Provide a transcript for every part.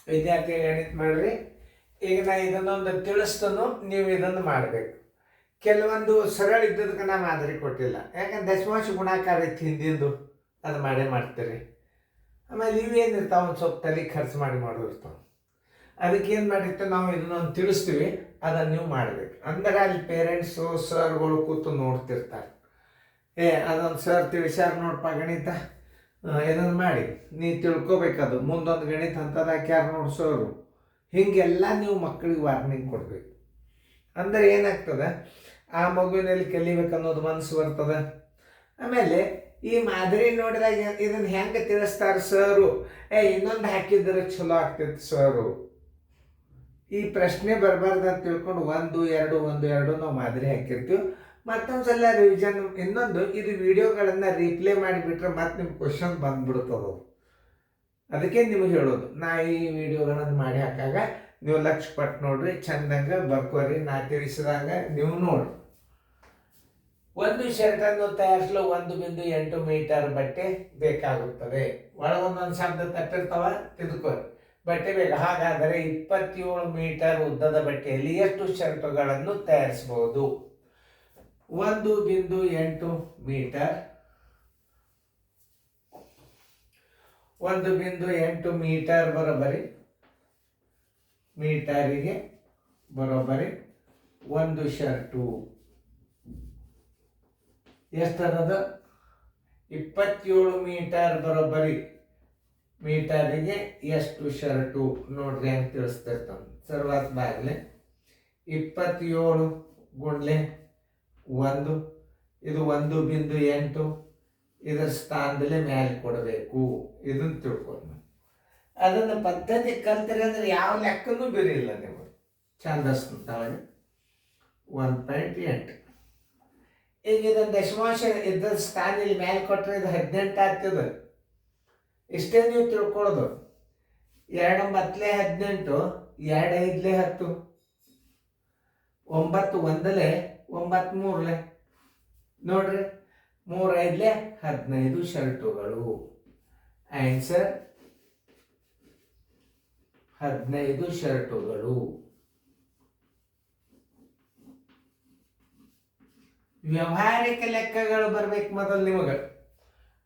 ವಿದ್ಯಾರ್ಥಿ ಗಣಿತ ಮಾಡ್ರಿ. ಈಗ ನಾ ಇದನ್ನೊಂದು ತಿಳಿಸ್ತನು, ನೀವು ಇದನ್ನು ಮಾಡಬೇಕು. ಕೆಲವೊಂದು ಸರಳ ಇದ್ದದಕ್ಕೆ ನಾ ಮಾದರಿ ಕೊಟ್ಟಿಲ್ಲ, ಯಾಕಂದ್ರೆ ದಶಮಾಂಶ ಗುಣಾಕಾರ ಇತ್ತು ಹಿಂದಿಂದು, ಅದು ಮಾಡೇ ಮಾಡ್ತೀರಿ. ಆಮೇಲೆ ಇವೇನಿರ್ತಾವೆ ಒಂದು ಸ್ವಲ್ಪ ತಲೆ ಖರ್ಚು ಮಾಡಿ ಮಾಡೋದಿರ್ತಾವೆ. ಅದಕ್ಕೆ ಏನು ಮಾಡಿರ್ತೀವಿ ನಾವು, ಇದನ್ನೊಂದು ತಿಳಿಸ್ತೀವಿ, ಅದನ್ನು ನೀವು ಮಾಡಬೇಕು. ಅಂದ್ರೆ ಅಲ್ಲಿ ಪೇರೆಂಟ್ಸು ಸರ್ಗಳು ಕೂತು ನೋಡ್ತಿರ್ತಾರೆ. ಅದೊಂದು ಸರ್ ತಿಳಿಸ್ಯಾರ ನೋಡಪ್ಪ ಗಣಿತ, ಇದನ್ನು ಮಾಡಿ ನೀ ತಿಳ್ಕೊಬೇಕದು, ಮುಂದೊಂದು ಗಣಿತ ಅಂತದ ಯಾರು ನೋಡ್ಸೋರು. ಹೀಗೆಲ್ಲ ನೀವು ಮಕ್ಕಳಿಗೆ ವಾರ್ನಿಂಗ್ ಕೊಡಬೇಕು. ಅಂದರೆ ಏನಾಗ್ತದೆ, ಆ ಮಗುವಿನಲ್ಲಿ ಕಲಿಬೇಕನ್ನೋದು ಮನಸ್ಸು ಬರ್ತದೆ. ಆಮೇಲೆ ಈ ಮಾದರಿ ನೋಡಿದಾಗ ಇದನ್ನು ಹೆಂಗೆ ತಿಳಿಸ್ತಾರೆ ಸರು, ಇನ್ನೊಂದು ಹಾಕಿದ್ರೆ ಚಲೋ ಆಗ್ತೈತೆ ಸರು, ಈ ಪ್ರಶ್ನೆ ಬರಬಾರ್ದು ಅಂತ ತಿಳ್ಕೊಂಡು 1 2 ನಾವು ಮಾದರಿ ಹಾಕಿರ್ತೀವಿ. ಮತ್ತೊಂದು ಸಲ ರಿವಿಷನ್, ಇನ್ನೊಂದು ಇದು ವಿಡಿಯೋಗಳನ್ನು ರೀಪ್ಲೇ ಮಾಡಿಬಿಟ್ರೆ ಮತ್ತೆ ನಿಮ್ಮ ಕ್ವಶನ್ ಬಂದ್ಬಿಡ್ತದೆ. ಅದಕ್ಕೆ ನಿಮಗೆ ಹೇಳೋದು, ನಾ ಈ ವಿಡಿಯೋಗಳನ್ನು ಮಾಡಿ ಹಾಕಾಗ ನೀವು ಲಕ್ಷ್ಯ ಪಟ್ಟು ನೋಡ್ರಿ, ಚಂದಂಗೆ ಬರ್ಕೋರಿ. ನಾ ತಿಳಿಸಿದಾಗ ನೀವು ನೋಡ್ರಿ. ಒಂದು ಶರ್ಟನ್ನು ತಯಾರಿಸಲು 1.8 ಮೀಟರ್ ಬಟ್ಟೆ ಬೇಕಾಗುತ್ತದೆ. ಒಳಗೊಂದೊಂದು ಶಬ್ದ ತಪ್ಪಿರ್ತಾವ, ತಿಳ್ಕೊರಿ. ಬಟ್ಟೆ ಬೇಕು. ಹಾಗಾದರೆ 27 ಮೀಟರ್ ಉದ್ದದ ಬಟ್ಟೆಯಲ್ಲಿ ಎಷ್ಟು ಶರ್ಟುಗಳನ್ನು ತಯಾರಿಸಬಹುದು? 1.8 ಮೀಟರ್, 1.8 ಮೀಟರ್ ಬರೋಬ್ಬರಿ, ಮೀಟರಿಗೆ ಬರೋಬ್ಬರಿ ಒಂದು ಶರ್ಟು. ಎಷ್ಟರದ? 27 ಮೀಟರ್ ಬರೋಬ್ಬರಿ ಮೀಟರಿಗೆ ಎಷ್ಟು ಶರ್ಟು? ನೋಡ್ರಿ ಹೆಂಗೆ ತಿಳಿಸ್ತಿರ್ತಾನೆ. ಸರ್ವಾತ್ ಬಾಗ್ಲೆ 27 ಗುಂಡ್ಲೆ 1, ಇದು 1.8, ಇದರ ಸ್ಥಾನದಲ್ಲಿ ಮೇಲೆ ಕೊಡಬೇಕು. ಇದನ್ನು ತಿಳ್ಕೊಂಡು ಅದನ್ನು ಪದ್ಧತಿ ಕಲ್ತಿರಿ ಅಂದ್ರೆ ಯಾವ ಲೆಕ್ಕನೂ ಬಿರಿಲ್ಲ ನೀವು. ಛಂದಸ್ತಾಳೆ 1.8. ಈಗ ಇದನ್ನು ದಶಮಾಂಶ ಇದ್ದ ಸ್ಥಾನ ಇಲ್ಲಿ ಮೇಲೆ ಕೊಟ್ಟರೆ ಇದು 18 ಆಗ್ತದೆ. ಇಷ್ಟೇ ನೀವು ತಿಳ್ಕೊಳ್ಳೋದು. 2 9 18, 2 5 10, 9 1 9 3 ನೋಡ್ರಿ, 3 5 15 ಶರ್ಟುಗಳು. ಆನ್ಸರ್ 15 ಶರ್ಟುಗಳು. ವ್ಯವಹಾರಿಕ ಲೆಕ್ಕಗಳು ಬರ್ಬೇಕು ಮೊದಲು ನಿಮಗೆ.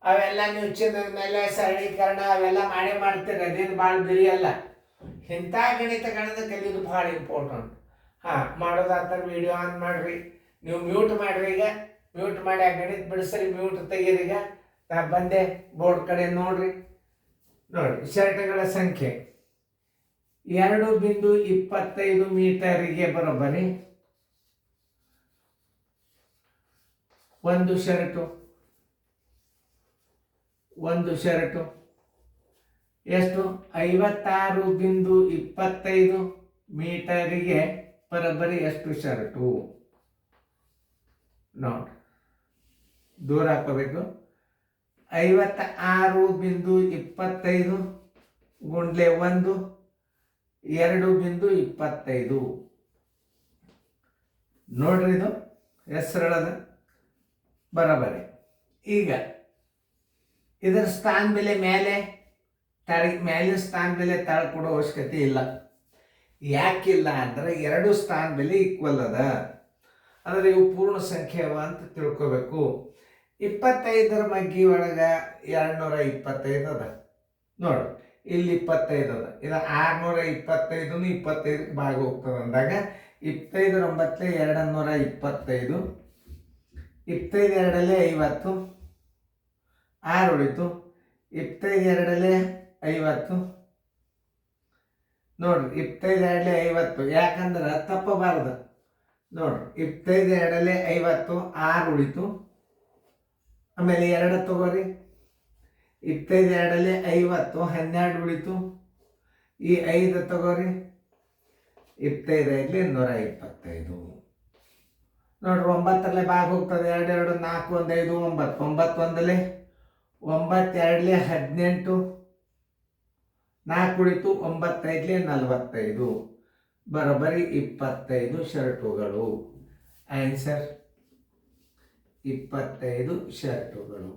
ಅವೆಲ್ಲ ನೀವು ಚಿನ್ನದ ಮೇಲೆ ಸರಳೀಕರಣ ಅವೆಲ್ಲ ಮಾಡೇ ಮಾಡ್ತೀರಿ, ಅದೇನು ಭಾಳ ಬಿರಿ ಅಲ್ಲ. ಇಂಥ ಗಣಿತಗಳನ್ನು ಕಲಿಯೋದು ಭಾಳ ಇಂಪಾರ್ಟೆಂಟ್. ಮಾಡೋದಾದ್ರೆ ವಿಡಿಯೋ ಆನ್ ಮಾಡಿರಿ, ನೀವು ಮ್ಯೂಟ್ ಮಾಡಿರಿ. ಈಗ ಮ್ಯೂಟ್ ಮಾಡಿ ಆ ಗಣಿತ ಬಿಡಿಸ್ರಿ, ಮ್ಯೂಟ್ ತೆಗೀರಿ. ಈಗ ನಾ ಬಂದೆ, ಬೋರ್ಡ್ ಕಡೆ ನೋಡ್ರಿ. ಶರ್ಟ್ಗಳ ಸಂಖ್ಯೆ 2.25 ಮೀಟರಿಗೆ ಬರೋಬ್ಬರಿ ಒಂದು ಶರ್ಟು ಎಷ್ಟು? 56.25 ಮೀಟರಿಗೆ ಬರೋಬ್ಬರಿ ಎಷ್ಟು ಶರ್ಟು? ನೋಡಿ, ದೂರ ಹಾಕೋಬೇಕು. 56.25 ಗುಂಡ್ಲೆ 1, 2.25. ನೋಡ್ರಿ, ಇದು ಹೆಸರಳದ ಬರೋಬ್ಬರಿ. ಈಗ ಇದರ ಸ್ಥಾನ ಬೆಲೆ ಮೇಲೆ ಮೇಲಿನ ಸ್ಥಾನ ಬೆಲೆ ತಳ ಕೊಡೋ ಅವಶ್ಯಕತೆ ಇಲ್ಲ. ಯಾಕಿಲ್ಲ ಅಂದ್ರೆ 2 ಸ್ಥಾನ ಬೆಲೆ ಈಕ್ವಲ್ ಅದ. ಅಂದರೆ ಇವು ಪೂರ್ಣ ಸಂಖ್ಯೆ ಅವ ಅಂತ ತಿಳ್ಕೊಬೇಕು. 25ರ ಮಗ್ಗಿ ಒಳಗೆ 225 ಅದ. ನೋಡು, ಇಲ್ಲಿ 25 ಅದ. ಇದು 625 25ಕ್ಕೆ ಭಾಗ ಹೋಗ್ತದೆ ಅಂದಾಗ 25 9 225, 25 2 50, 6 ಉಳಿತು. 25 2 50. ನೋಡ್ರಿ, 25 2 50, ಯಾಕಂದ್ರೆ ತಪ್ಪಬಾರ್ದು. ನೋಡ್ರಿ, 25 2 50, 6 ಉಳಿತು. ಆಮೇಲೆ 2 ತಗೋರಿ, 25 2 50, 12 ಉಳಿತು. ಈ 5 ತಗೋರಿ, 25 5 125. ನೋಡ್ರಿ, 9ರಲ್ಲಿ ಭಾಗ ಹೋಗ್ತದೆ. 2 2 4 1 5 9, 9 1 9 2 18, 4 ಉಳಿತು. 9 5 45, ಬರೋಬ್ಬರಿ 25 ಶರ್ಟುಗಳು. ಆನ್ಸರ್ 25 ಶರ್ಟುಗಳು.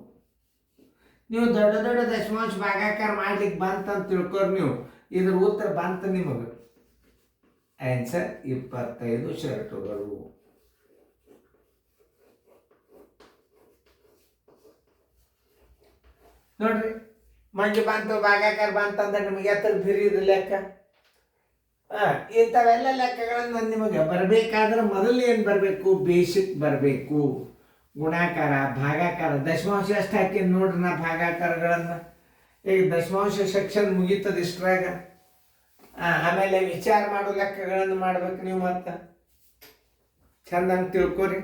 ನೀವು ದೊಡ್ಡ ದೊಡ್ಡ ದಶಮಾಂಶ ಭಾಗಾಕಾರ ಮಾಡ್ಲಿಕ್ಕೆ ಬಂತಂತ ತಿಳ್ಕೊರಿ. ನೀವು ಇದ್ರ ಉತ್ತರ ಬಂತ ನಿಮಗೆ. ಆನ್ಸರ್ 25 ಶರ್ಟುಗಳು. ನೋಡ್ರಿ, ಮಂಜು ಬಂತು ಭಾಗಾಕಾರ ಬಂತಂದ್ರೆ ನಿಮಗೆ ಎತ್ತರ ಬಿರಿದು ಲೆಕ್ಕ. ಇಂಥವೆಲ್ಲ ಲೆಕ್ಕಗಳನ್ನು ನಾನು ನಿಮಗೆ ಬರಬೇಕಾದ್ರೆ ಮೊದಲು ಏನು ಬರಬೇಕು? ಬೇಸಿಕ್ ಬರಬೇಕು. ಗುಣಾಕಾರ, ಭಾಗಾಕಾರ, ದಶಮಾಂಶ ಎಷ್ಟು ಹಾಕೀನಿ ನೋಡ್ರಿ ನಾ ಭಾಗಾಕಾರಗಳನ್ನು. ಈಗ ದಶಮಾಂಶ ಸೆಕ್ಷನ್ ಮುಗೀತದ ಇಷ್ಟ್ರಾಗ. ಆಮೇಲೆ ವಿಚಾರ ಮಾಡೋ ಲೆಕ್ಕಗಳನ್ನು ಮಾಡ್ಬೇಕು ನೀವು. ಮತ್ತೆ ಚಂದಂಗೆ ತಿಳ್ಕೊರಿ.